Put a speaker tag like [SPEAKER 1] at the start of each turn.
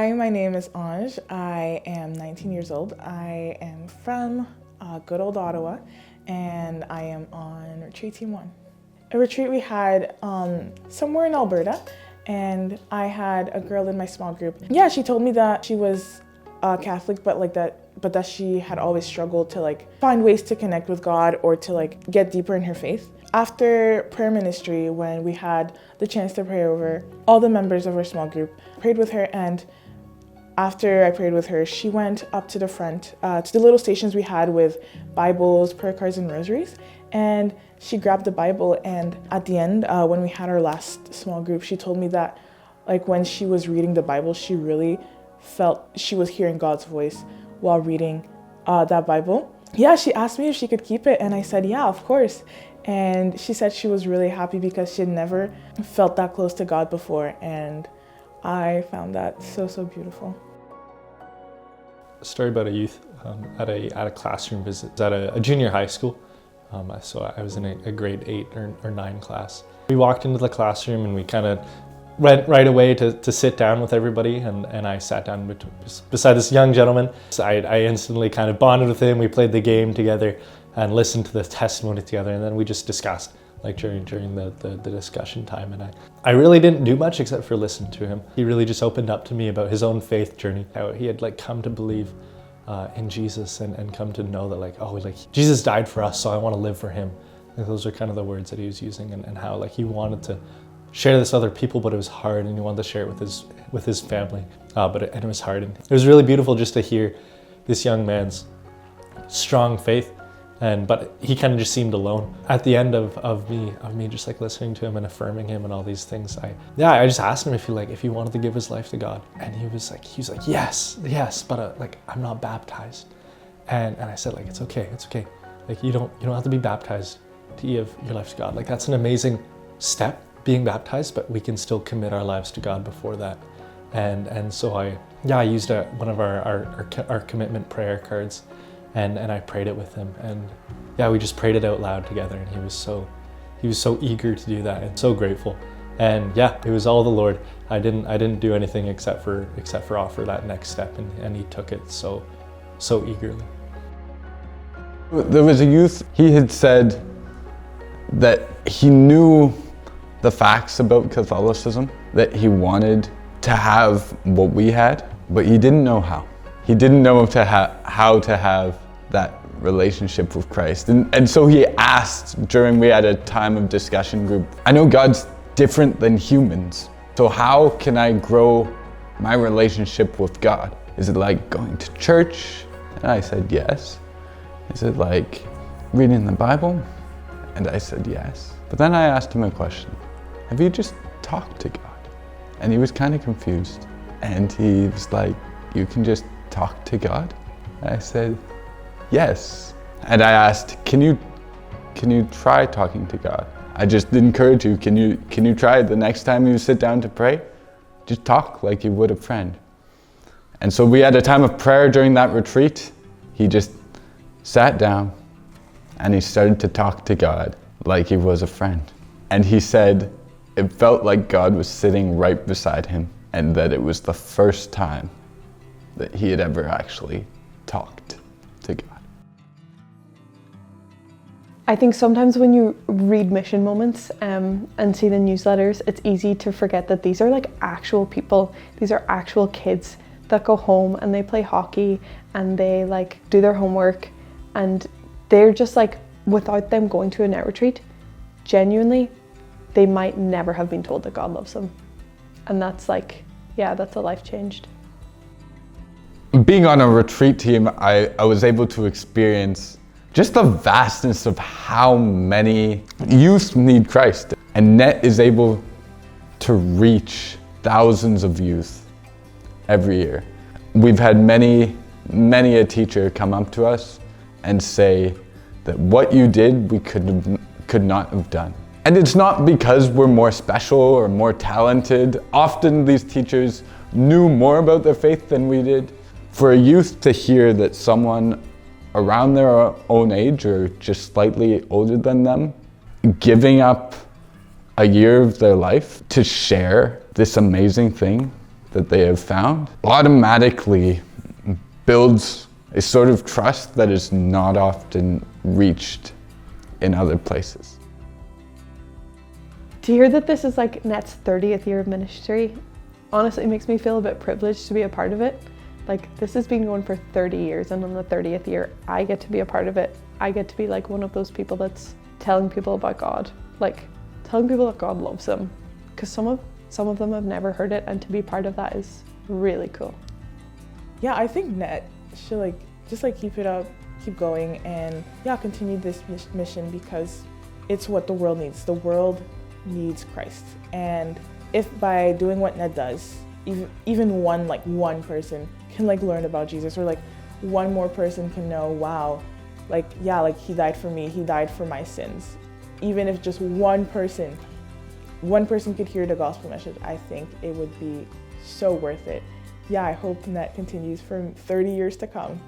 [SPEAKER 1] Hi, my name is Ange. I am 19 years old. I am from good old Ottawa, and I am on retreat team 1. A retreat we had somewhere in Alberta, and I had a girl in my small group. Yeah, she told me that she was Catholic, but that she had always struggled to find ways to connect with God or to get deeper in her faith. After prayer ministry, when we had the chance to pray over, all the members of our small group prayed with her, and after I prayed with her, she went up to the front, to the little stations we had with Bibles, prayer cards, and rosaries, and she grabbed the Bible, and at the end, when we had our last small group, she told me that when she was reading the Bible, she really felt she was hearing God's voice while reading that Bible. Yeah, she asked me if she could keep it, and I said, yeah, of course. And she said she was really happy because she had never felt that close to God before, and I found that so beautiful.
[SPEAKER 2] A story about a youth at a classroom visit at a junior high school. So I was in a grade 8 or 9 class. We walked into the classroom and we kind of went right away to sit down with everybody, and I sat down beside this young gentleman. So I instantly kind of bonded with him. We played the game together and listened to the testimony together, and then we just discussed during the discussion time. And I really didn't do much except for listen to him. He really just opened up to me about his own faith journey, how he had come to believe in Jesus and come to know that Jesus died for us, so I want to live for him. Those are kind of the words that he was using, and how he wanted to share this with other people, but it was hard, and he wanted to share it with his family, but it was hard. And it was really beautiful just to hear this young man's strong faith, but he kind of just seemed alone. At the end of me just listening to him and affirming him and all these things, I just asked him if he wanted to give his life to God, and he was like yes, but I'm not baptized, and I said it's okay, you don't have to be baptized to give your life to God. That's an amazing step, being baptized, but we can still commit our lives to God before that. And so I used one of our commitment prayer cards, and I prayed it with him, and we just prayed it out loud together, and he was so eager to do that and so grateful. And it was all the Lord. I didn't do anything except for offer that next step, and he took it so eagerly.
[SPEAKER 3] There was a youth, he had said that he knew the facts about Catholicism, that he wanted to have what we had, but he didn't know how. He didn't know how to have that relationship with Christ. And so he asked we had a time of discussion group, I know God's different than humans, so how can I grow my relationship with God? Is it like going to church? And I said, yes. Is it like reading the Bible? And I said, yes. But then I asked him a question. Have you just talked to God? And he was kind of confused. And he was like, you can just talk to God? And I said, yes. And I asked, can you try talking to God? I just encourage you, can you try the next time you sit down to pray? Just talk like you would a friend. And so we had a time of prayer during that retreat. He just sat down and he started to talk to God like he was a friend. And he said it felt like God was sitting right beside him, and that it was the first time that he had ever actually talked to God.
[SPEAKER 4] I think sometimes when you read Mission Moments and see the newsletters, it's easy to forget that these are actual people. These are actual kids that go home and they play hockey and they do their homework, and they're just without them going to a net retreat, genuinely, they might never have been told that God loves them. And that's that's a life changed.
[SPEAKER 3] Being on a retreat team, I was able to experience just the vastness of how many youth need Christ. And NET is able to reach thousands of youth every year. We've had many a teacher come up to us and say that what you did, we could not have done. And it's not because we're more special or more talented. Often these teachers knew more about their faith than we did. For a youth to hear that someone around their own age or just slightly older than them, giving up a year of their life to share this amazing thing that they have found automatically builds a sort of trust that is not often reached in other places.
[SPEAKER 4] To hear that this is like Net's 30th year of ministry, honestly, it makes me feel a bit privileged to be a part of it. Like, this has been going for 30 years, and on the 30th year, I get to be a part of it. I get to be like one of those people that's telling people about God, like telling people that God loves them, because some of them have never heard it, and to be part of that is really cool.
[SPEAKER 1] Yeah, I think Net should just keep it up, keep going, and yeah, continue this mission because it's what the world needs. The world needs Christ, and if by doing what Net does, even one person can learn about Jesus, or one more person can know, wow, he died for me, he died for my sins. Even if just one person could hear the gospel message, I think it would be so worth it. Yeah, I hope Net continues for 30 years to come.